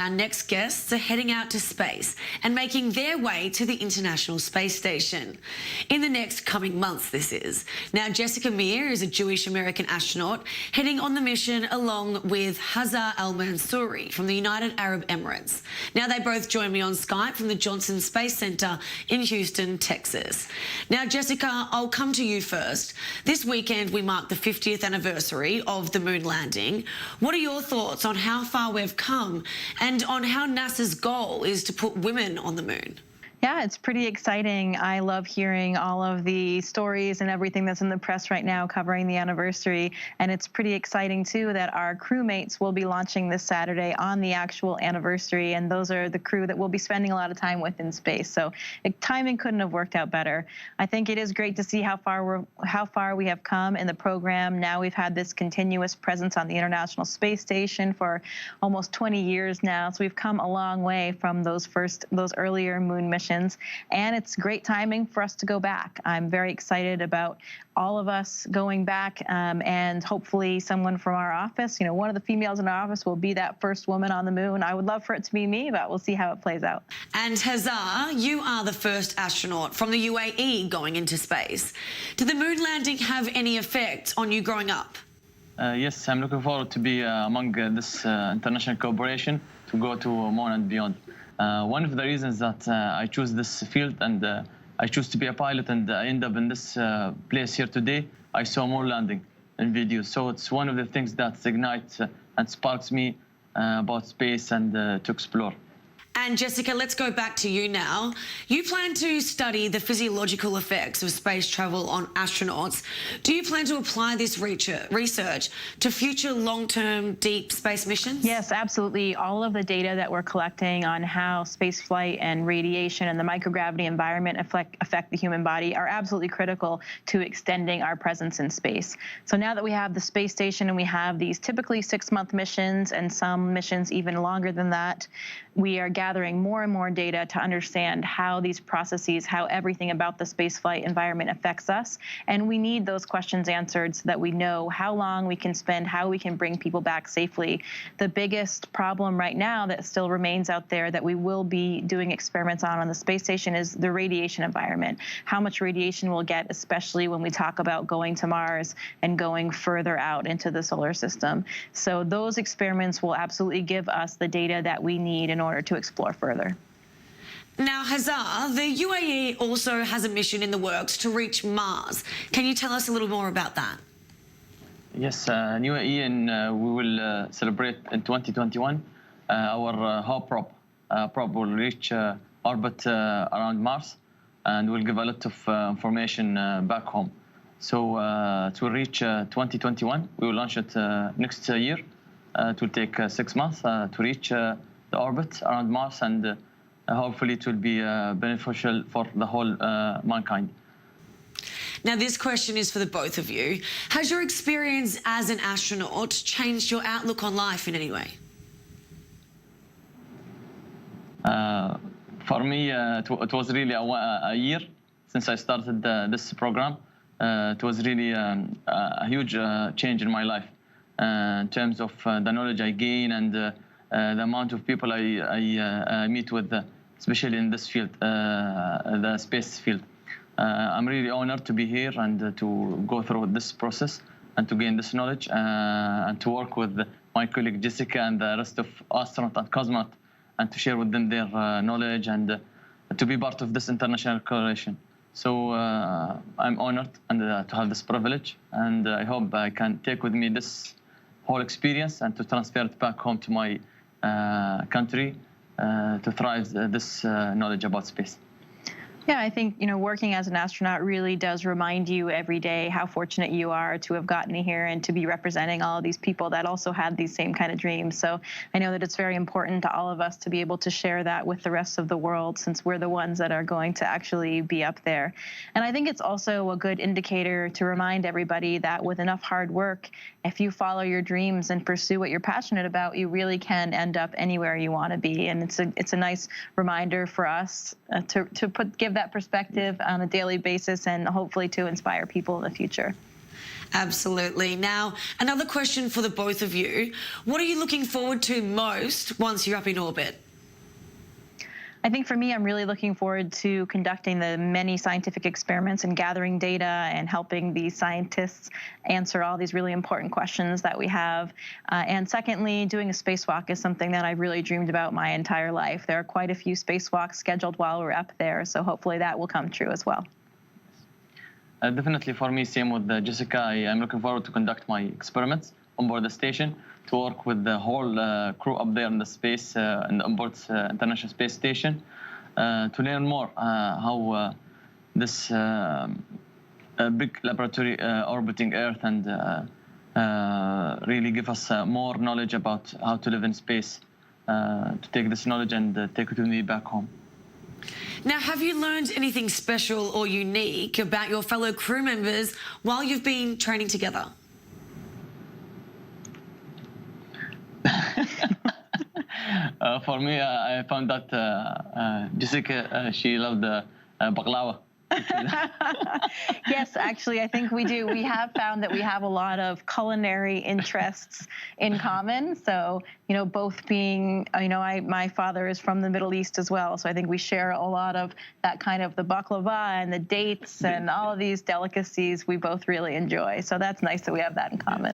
Our next guests are heading out to space and making their way to the International Space Station. In the next coming months, this is. Now, Jessica Meir is a Jewish-American astronaut heading on the mission along with Hazaa Almansoori from the United Arab Emirates. Now, they both join me on Skype from the Johnson Space Center in Houston, Texas. Now, Jessica, I'll come to you first. This weekend, we mark the 50th anniversary of the moon landing. What are your thoughts on how far we've come and on how NASA's goal is to put women on the moon? Yeah, it's pretty exciting. I love hearing all of the stories and everything that's in the press right now covering the anniversary. And it's pretty exciting, too, that our crewmates will be launching this Saturday on the actual anniversary. And those are the crew that we'll be spending a lot of time with in space. So timing couldn't have worked out better. I think it is great to see how far we have come in the program. Now we've had this continuous presence on the International Space Station for almost 20 years now. So we've come a long way from those earlier moon missions. And it's great timing for us to go back. I'm very excited about all of us going back, and hopefully someone from our office, one of the females in our office will be that first woman on the moon. I would love for it to be me, but we'll see how it plays out. And Hazaa, you are the first astronaut from the UAE going into space. Did the moon landing have any effect on you growing up? Yes, I'm looking forward to be among this international cooperation to go to Moon and beyond. One of the reasons that I choose this field and I choose to be a pilot and I end up in this place here today, I saw moon landing in videos. So it's one of the things that ignites and sparks me about space and to explore. And Jessica, let's go back to you now. You plan to study the physiological effects of space travel on astronauts. Do you plan to apply this research to future long-term deep space missions? Yes, absolutely. All of the data that we're collecting on how spaceflight and radiation and the microgravity environment affect the human body are absolutely critical to extending our presence in space. So now that we have the space station and we have these typically 6-month missions and some missions even longer than that, we are gathering more and more data to understand how these processes, how everything about the spaceflight environment affects us. And we need those questions answered so that we know how long we can spend, how we can bring people back safely. The biggest problem right now that still remains out there that we will be doing experiments on the space station is the radiation environment. How much radiation we'll get, especially when we talk about going to Mars and going further out into the solar system. So those experiments will absolutely give us the data that we need in order to explore further. Now, Hazaa, the UAE also has a mission in the works to reach Mars. Can you tell us a little more about that? Yes, in UAE, and we will celebrate in 2021 our HAW probe will reach orbit around Mars, and will give a lot of information back home. So it will reach 2021. We will launch it next year. It will take 6 months to reach the orbit around Mars, and hopefully it will be beneficial for the whole mankind. Now, this question is for the both of you. Has your experience as an astronaut changed your outlook on life in any way? For me, it was really a year since I started this program. It was really a huge change in my life in terms of the knowledge I gain and the amount of people I meet with, especially in this field, the space field. I'm really honored to be here and to go through this process and to gain this knowledge and to work with my colleague Jessica and the rest of astronauts and cosmonauts and to share with them their knowledge and to be part of this international coalition. So I'm honored and to have this privilege, and I hope I can take with me this whole experience and to transfer it back home to my country to thrive this knowledge about space. Yeah, I think, working as an astronaut really does remind you every day how fortunate you are to have gotten here and to be representing all of these people that also had these same kind of dreams. So I know that it's very important to all of us to be able to share that with the rest of the world, since we're the ones that are going to actually be up there. And I think it's also a good indicator to remind everybody that with enough hard work, if you follow your dreams and pursue what you're passionate about, you really can end up anywhere you want to be. And it's a nice reminder for us to give that perspective on a daily basis and hopefully to inspire people in the future. Absolutely. Now, another question for the both of you. What are you looking forward to most once you're up in orbit? I think for me, I'm really looking forward to conducting the many scientific experiments and gathering data and helping the scientists answer all these really important questions that we have. And secondly, doing a spacewalk is something that I've really dreamed about my entire life. There are quite a few spacewalks scheduled while we're up there, so hopefully that will come true as well. Definitely for me, same with Jessica. I'm looking forward to conduct my experiments on board the station, to work with the whole crew up there in the space, in the onboard International Space Station, to learn more how this big laboratory orbiting Earth, and really give us more knowledge about how to live in space, to take this knowledge and take it with me back home. Now, have you learned anything special or unique about your fellow crew members while you've been training together? For me, I found that Jessica, she loved baklava. Yes, actually, I think we do. We have found that we have a lot of culinary interests in common. So, you know, both being, my father is from the Middle East as well. So I think we share a lot of that kind of the baklava and the dates and all of these delicacies we both really enjoy. So that's nice that we have that in common.